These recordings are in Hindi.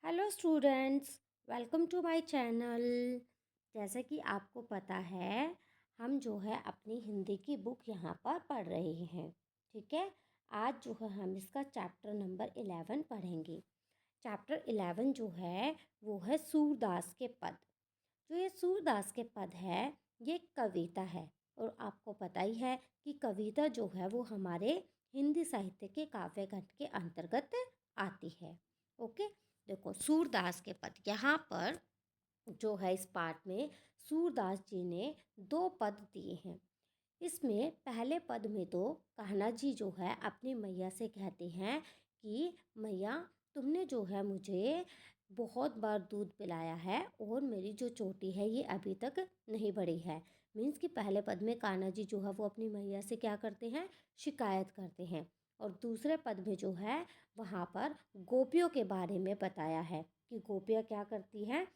Hello students, welcome to my channel. जैसा कि आपको पता है, हम जो है अपनी हिंदी की बुक यहाँ पर पढ़ रहे हैं। ठीक है, आज जो है हम इसका चैप्टर नंबर 11 पढ़ेंगे। चैप्टर 11 जो है वो है सूरदास के पद। जो ये सूरदास के पद है, ये एक कविता है। और आपको पता ही है कि कविता जो है वो हमारे हिंदी साहित्य के काव्य खंड के अंतर्गत आती है। ओके, देखो सूरदास के पद यहाँ पर जो है इस पाठ में सूरदास जी ने 2 पद दिए हैं। इसमें पहले पद में तो कान्हा जी जो है अपनी मैया से कहते हैं कि मैया, तुमने जो है मुझे बहुत बार दूध पिलाया है और मेरी जो चोटी है ये अभी तक नहीं बढ़ी है। मीन्स कि पहले पद में कान्हा जी जो है वो अपनी मैया से क्या करते हैं, शिकायत करते हैं। और दूसरे पद में जो है वहाँ पर गोपियों के बारे में बताया है कि गोपियाँ क्या करती हैं,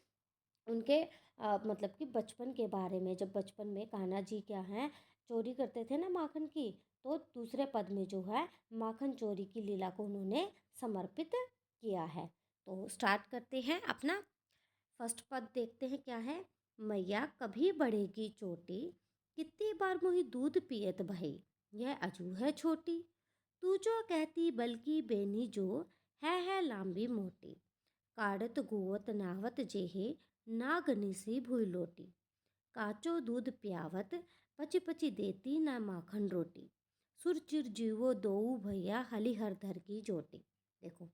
उनके मतलब कि बचपन के बारे में। जब बचपन में कान्हा जी क्या हैं, चोरी करते थे ना माखन की, तो दूसरे पद में जो है माखन चोरी की लीला को उन्होंने समर्पित किया है। तो स्टार्ट करते हैं अपना फर्स्ट पद, देखते हैं क्या है। मैया कभी बढ़ेगी चोटी, कितनी बार मोही दूध पियत भई, यह अजू है छोटी, तू जो कहती बल्कि बेनी जो, है लांबी मोटी, काढ़त गुवत नावत जेहे, नागनी सी भूई लोटी, काचो दूध पियावत, पची पची देती ना माखन रोटी, सुर चिर जीवो दोऊ भैया, हली हर धर की जोटी। देखो,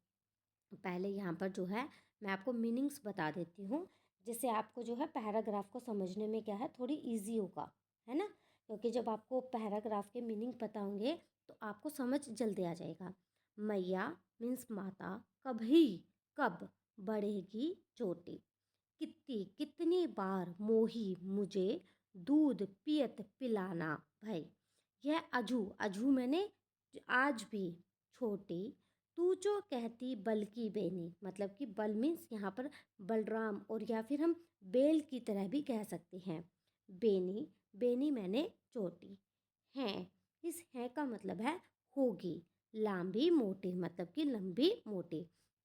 पहले यहाँ पर जो है मैं आपको मीनिंग्स बता देती हूँ, जिससे आपको जो है पैराग्राफ को समझने में क्या है थोड़ी इजी होगा, है ना। क्योंकि जब आपको पैराग्राफ के मीनिंग पता होंगे तो आपको समझ जल्दी आ जाएगा। मैया मीन्स माता, कभी कब बढ़ेगी चोटी, कितनी कितनी बार मोही मुझे दूध पियत पिलाना भाई, यह अजू अजू मैंने आज भी, छोटी, तू जो कहती बल की बेनी, मतलब कि बल मीन्स यहाँ पर बलराम, और या फिर हम बेल की तरह भी कह सकते हैं। बेनी, बेनी मैंने चोटी, हैं, इस हैं का मतलब है होगी, लांबी मोटी मतलब कि लंबी मोटी,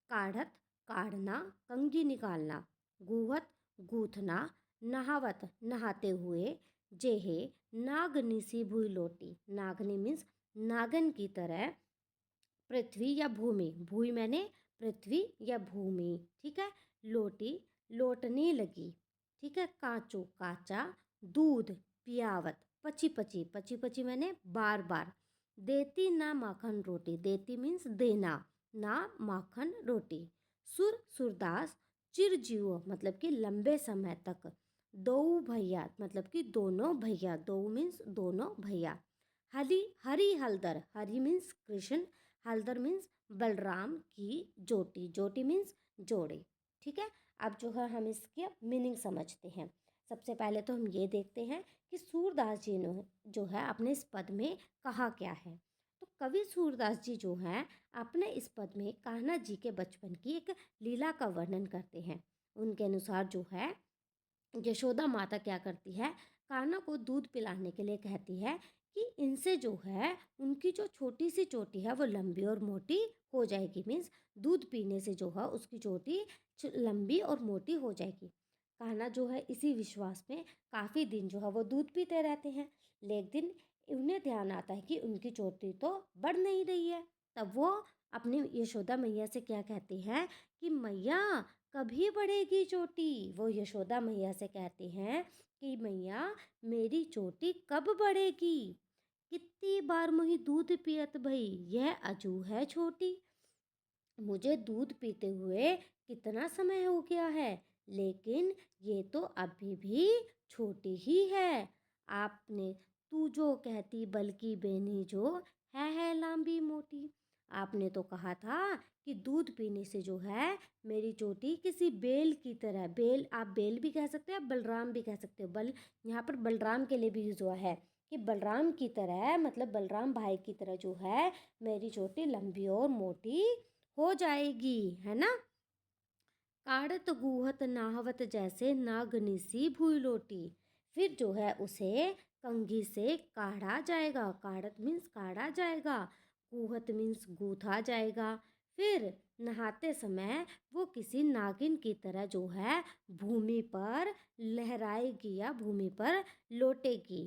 काढ़त काढ़ना कंघी निकालना, गुहत गूथना, नहावत नहाते हुए, जेहे नागनी सी भूई लोटी, नागनी मीन्स नागन की तरह, पृथ्वी या भूमि, भूमि मैंने पृथ्वी या भूमि, ठीक है, लोटी लोटने लगी, ठीक है, काचो काचा, दूध पियावत, पची पची, पची पची मैंने बार बार, देती ना माखन रोटी, देती मीन्स देना, ना माखन रोटी, सुर सूरदास, चिरजीव मतलब कि लंबे समय तक, दो भैया मतलब कि दोनों भैया, दो मीन्स दोनों भैया, हरी हरी हलदर, हरी मीन्स कृष्ण, हलदर मीन्स बलराम की जोटी, जोटी मीन्स जोड़े। ठीक है, अब जो है हम इसके मीनिंग समझते हैं। सबसे पहले तो हम ये देखते हैं कि सूरदास जी ने जो है अपने इस पद में कहा क्या है। तो कवि सूरदास जी जो हैं अपने इस पद में कान्हा जी के बचपन की एक लीला का वर्णन करते हैं। उनके अनुसार जो है यशोदा माता क्या करती है, कान्हा को दूध पिलाने के लिए कहती है कि इनसे जो है उनकी जो छोटी सी चोटी है वो लंबी और मोटी हो जाएगी। मीन्स दूध पीने से जो है उसकी चोटी लंबी और मोटी हो जाएगी। कान्हा जो है इसी विश्वास में काफ़ी दिन जो है वो दूध पीते रहते हैं। लेकिन उन्हें ध्यान आता है कि उनकी चोटी तो बढ़ नहीं रही है। तब वो अपनी यशोदा मैया से क्या कहती हैं कि मैया कभी बढ़ेगी चोटी। वो यशोदा मैया से कहते हैं कि मैया मेरी चोटी कब बढ़ेगी, कितनी बार मुही दूध पियत भई, यह अजू है छोटी, मुझे दूध पीते हुए कितना समय हो गया है, लेकिन ये तो अभी भी छोटी ही है। आपने तू जो कहती बल्कि बेनी जो, है लंबी मोटी, आपने तो कहा था कि दूध पीने से जो है मेरी चोटी किसी बेल की तरह, बेल आप बेल भी कह सकते हो, आप बलराम भी कह सकते हो, बल यहाँ पर बलराम के लिए भी यूज हुआ है कि बलराम की तरह मतलब बलराम भाई की तरह जो है मेरी चोटी लंबी और मोटी हो जाएगी, है ना। काढ़त गुहत नाहवत जैसे नागनी सी भूई लोटी, फिर जो है उसे कंघी से काढ़ा जाएगा, काढ़त मीन्स काढ़ा जाएगा, गुहत मीन्स गूथा जाएगा, फिर नहाते समय वो किसी नागिन की तरह जो है भूमि पर लहराएगी या भूमि पर लौटेगी।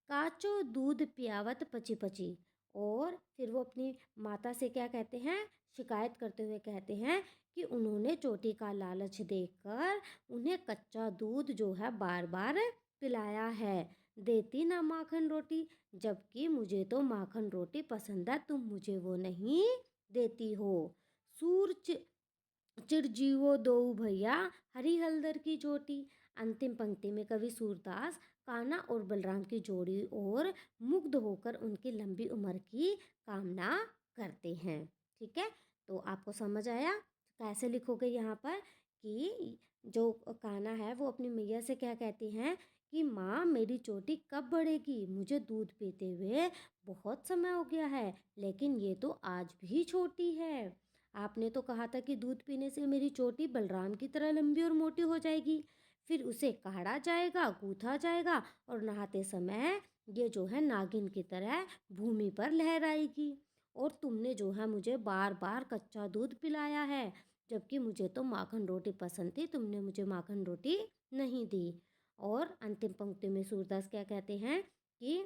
काचो दूध पियावत पची पची। और फिर वो अपनी माता से क्या कहते हैं, शिकायत करते हुए कहते हैं कि उन्होंने चोटी का लालच देकर उन्हें कच्चा दूध जो है बार बार पिलाया है, देती ना माखन रोटी, जबकि मुझे तो माखन रोटी पसंद है, तुम मुझे वो नहीं देती हो। सूर चिरजीवो दो भैया हरी हल्दर की चोटी। अंतिम पंक्ति में कवि सूरदास कान्हा और बलराम की जोड़ी और मुग्ध होकर उनकी लंबी उम्र की कामना करते हैं। ठीक है, तो आपको समझ आया कैसे लिखोगे यहाँ पर कि जो कान्हा है वो अपनी मैया से क्या कहती हैं कि माँ मेरी चोटी कब बढ़ेगी, मुझे दूध पीते हुए बहुत समय हो गया है, लेकिन ये तो आज भी छोटी है। आपने तो कहा था कि दूध पीने से मेरी चोटी बलराम की तरह लंबी और मोटी हो जाएगी, फिर उसे काढ़ा जाएगा, गूथा जाएगा और नहाते समय ये जो है नागिन की तरह भूमि पर लहराएगी। और तुमने जो है मुझे बार बार कच्चा दूध पिलाया है, जबकि मुझे तो माखन रोटी पसंद थी, तुमने मुझे माखन रोटी नहीं दी। और अंतिम पंक्ति में सूरदास क्या कहते हैं कि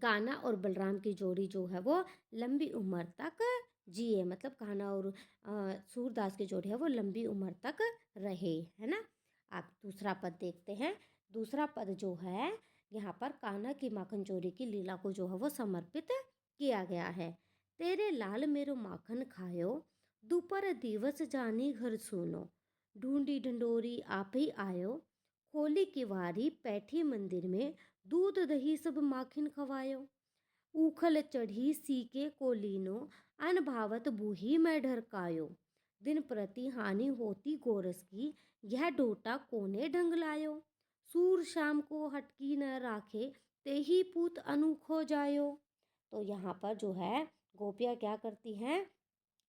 कान्हा और बलराम की जोड़ी जो है वो लंबी उम्र तक जिए, मतलब कान्हा और सूरदास की जोड़ी है वो लंबी उम्र तक रहे, है ना। आप दूसरा पद देखते हैं। दूसरा पद जो है यहाँ पर कान्हा की माखन चोरी की लीला को जो है वो समर्पित किया गया है। तेरे लाल मेरो माखन खायो, दोपहर दिवस जानी घर सुनो, ढूंढी ढंडोरी आप ही आयो, खोली किवारी बैठी मंदिर में, दूध दही सब माखिन खवायो, ऊखल चढ़ी सीके को लीनो, अन भावत बूही मैं ढरकायो, दिन प्रति हानि होती गोरस की, यह डोटा कोने ढंग लायो, सूर शाम को हटकी न राखे, ते ही पूत अनूखो जायो। तो यहाँ पर जो है गोपियाँ क्या करती हैं,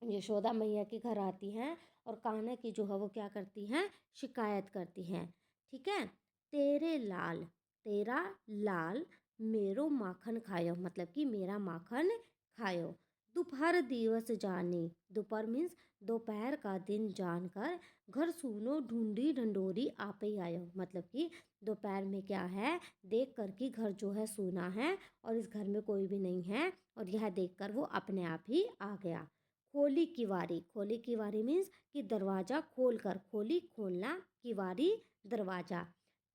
यशोदा मैया के घर आती हैं और कान्हा की जो है वो क्या करती हैं, शिकायत करती हैं। ठीक है, तेरे लाल, तेरा लाल मेरो माखन खायो, मतलब कि मेरा माखन खायो, दोपहर दिवस जानी, दोपहर मीन्स दोपहर का दिन जानकर, घर सुनो ढूंढी ढंडोरी आप ही आयो, मतलब कि दोपहर में क्या है देख कर कि घर जो है सूना है और इस घर में कोई भी नहीं है, और यह देखकर वो अपने आप ही आ गया। खोली किवारी, खोली किवारी मीन्स कि दरवाज़ा खोल कर, खोली खोलना, किवारी दरवाज़ा,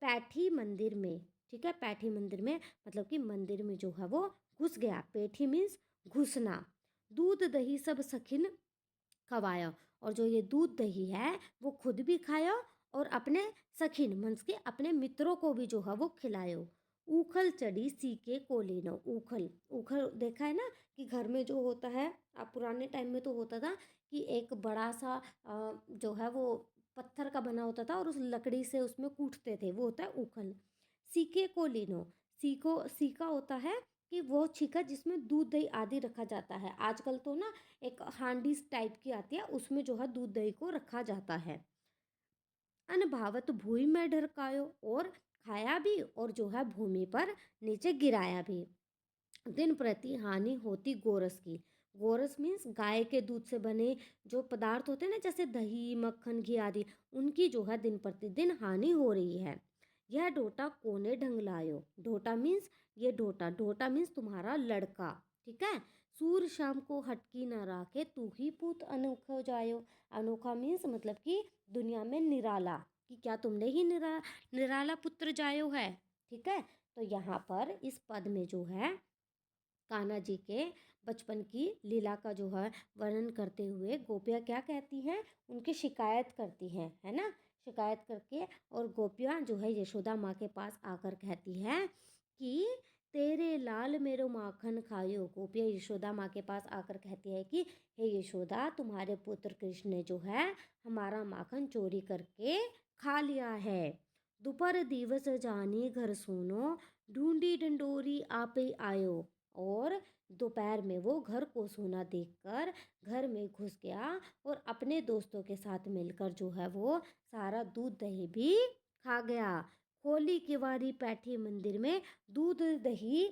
पैठी मंदिर में, ठीक है, पैठी मंदिर में मतलब कि मंदिर में जो है वो घुस गया, पैठी मीन्स घुसना, दूध दही सब सखिन खवाया, और जो ये दूध दही है वो खुद भी खाया और अपने सखिन मीन्स के अपने मित्रों को भी जो है वो खिलायो, ऊखल चढ़ी सीके को लेनो, ऊखल, ऊखल देखा है ना कि घर में जो होता है, अब पुराने टाइम में तो होता था कि एक बड़ा सा जो है वो पत्थर का बना होता था और उस लकड़ी से उसमें कूटते थे, वो होता है ऊखल। सीके को लेनो, सीको सीका होता है कि वो छीका जिसमें दूध दही आदि रखा जाता है, आजकल तो ना एक हांडी टाइप की आती है उसमें जो है दूध दही को रखा जाता है। अनभावत भूमि में ढरकायो, और खाया भी और जो है भूमि पर नीचे गिराया भी, दिन प्रति हानि होती गोरस की, गोरस मीन्स गाय के दूध से बने जो पदार्थ होते हैं ना, जैसे दही मक्खन घी आदि, उनकी जो है दिन प्रतिदिन हानि हो रही है। यह ढोटा कोने ढंग लायो, ढोटा मीन्स ये ढोटा, ढोटा मीन्स तुम्हारा लड़का, ठीक है, सूर शाम को हटकी न राखे, तू ही पूत अनोखा जायो, अनोखा मीन्स मतलब कि दुनिया में निराला, कि क्या तुमने ही निराला पुत्र जायो है। ठीक है, तो यहाँ पर इस पद में जो है कान्हा जी के बचपन की लीला का जो है वर्णन करते हुए गोपियाँ क्या कहती हैं, उनकी शिकायत करती हैं, है ना, शिकायत करके, और गोपियाँ जो है यशोदा माँ के पास आकर कहती हैं कि तेरे लाल मेरो माखन खायो, गोपियाँ यशोदा माँ के पास आकर कहती है कि हे यशोदा, तुम्हारे पुत्र कृष्ण ने जो है हमारा माखन चोरी करके खा लिया है, दोपहर दिवस जानी घर सुनो, ढूंढी ढंडोरी आप ही आयो, और दोपहर में वो घर को सूना देखकर घर में घुस गया और अपने दोस्तों के साथ मिलकर जो है वो सारा दूध दही भी खा गया, खोली किवारी बैठी मंदिर में, दूध दही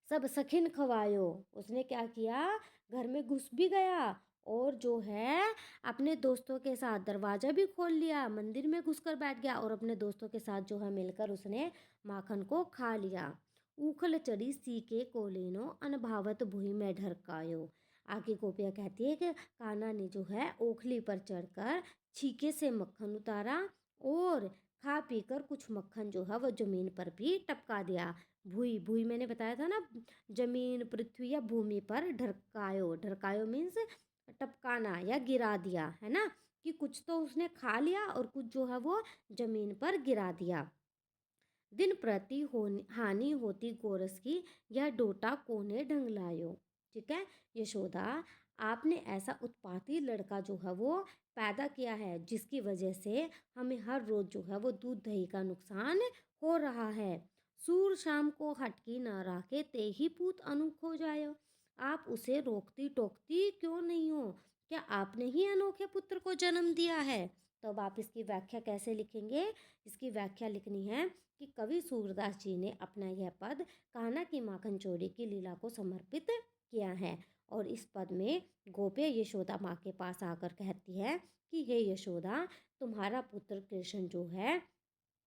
सब सखिन खवायो, उसने क्या किया, घर में घुस भी गया और जो है अपने दोस्तों के साथ दरवाज़ा भी खोल लिया, मंदिर में घुसकर बैठ गया और अपने दोस्तों के साथ जो है मिलकर उसने माखन को खा लिया। ऊखल चढ़ी सी के कोलिनो अनभावत भुई में ढरकायो। आगे गोपियाँ कहती है कि कान्हा ने जो है ओखली पर चढ़कर छीके से मक्खन उतारा और खा पी कर कुछ मक्खन जो है वो जमीन पर भी टपका दिया। भूई भूई मैंने बताया था ना, जमीन पृथ्वी या भूमि पर ढरकायो। ढरकायो मीन्स टपकाना या गिरा दिया, है ना, कि कुछ तो उसने खा लिया और कुछ जो है वो जमीन पर गिरा दिया। दिन प्रति हानि होती गोरस की, यह डोटा कोने ढंग लायो। ठीक है, यशोदा आपने ऐसा उत्पाती लड़का जो है वो पैदा किया है जिसकी वजह से हमें हर रोज जो है वो दूध दही का नुकसान हो रहा है। सूर शाम को हटकी न राखे ते ही पूत अनूप हो जायो। आप उसे रोकती टोकती क्यों नहीं हो? क्या आपने ही अनोखे पुत्र को जन्म दिया है? तो अब आप इसकी व्याख्या कैसे लिखेंगे? इसकी व्याख्या लिखनी है कि कवि सूरदास जी ने अपना यह पद कान्हा की माखन चोरी की लीला को समर्पित किया है। और इस पद में गोपियाँ यशोदा माँ के पास आकर कहती है कि हे यशोदा, तुम्हारा पुत्र कृष्ण जो है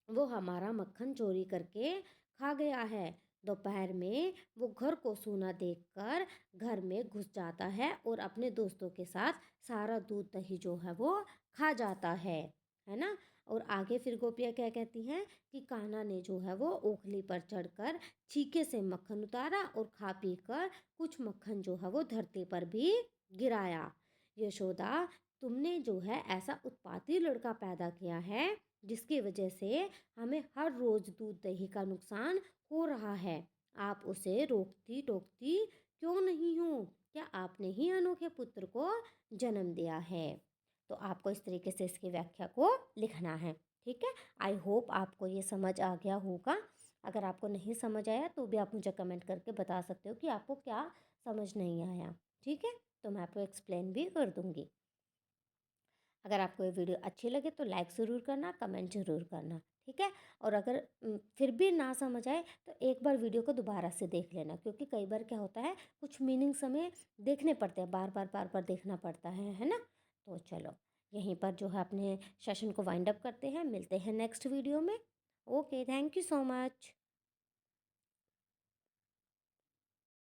वो हमारा मक्खन चोरी करके खा गया है। दोपहर में वो घर को सूना देखकर घर में घुस जाता है और अपने दोस्तों के साथ सारा दूध दही जो है वो खा जाता है ना। और आगे फिर गोपियाँ क्या कहती हैं कि कान्हा ने जो है वो ओखली पर चढ़कर छीके से मक्खन उतारा और खा पी कर कुछ मक्खन जो है वो धरती पर भी गिराया। यशोदा, तुमने जो है ऐसा उत्पाती लड़का पैदा किया है जिसकी वजह से हमें हर रोज दूध दही का नुकसान हो रहा है। आप उसे रोकती टोकती क्यों नहीं हो? क्या आपने ही अनोखे पुत्र को जन्म दिया है? तो आपको इस तरीके से इसकी व्याख्या को लिखना है। ठीक है, आई होप आपको ये समझ आ गया होगा। अगर आपको नहीं समझ आया तो भी आप मुझे कमेंट करके बता सकते हो कि आपको क्या समझ नहीं आया। ठीक है, तो मैं आपको एक्सप्लेन भी कर दूंगी। अगर आपको ये वीडियो अच्छी लगे तो लाइक ज़रूर करना, कमेंट ज़रूर करना। ठीक है, और अगर फिर भी ना समझ आए तो एक बार वीडियो को दोबारा से देख लेना, क्योंकि कई बार क्या होता है कुछ मीनिंग्स हमें देखने पड़ते हैं, बार बार देखना पड़ता है ना। तो चलो यहीं पर जो है अपने सेशन को वाइंड अप करते हैं, मिलते हैं नेक्स्ट वीडियो में। Okay, thank you so much.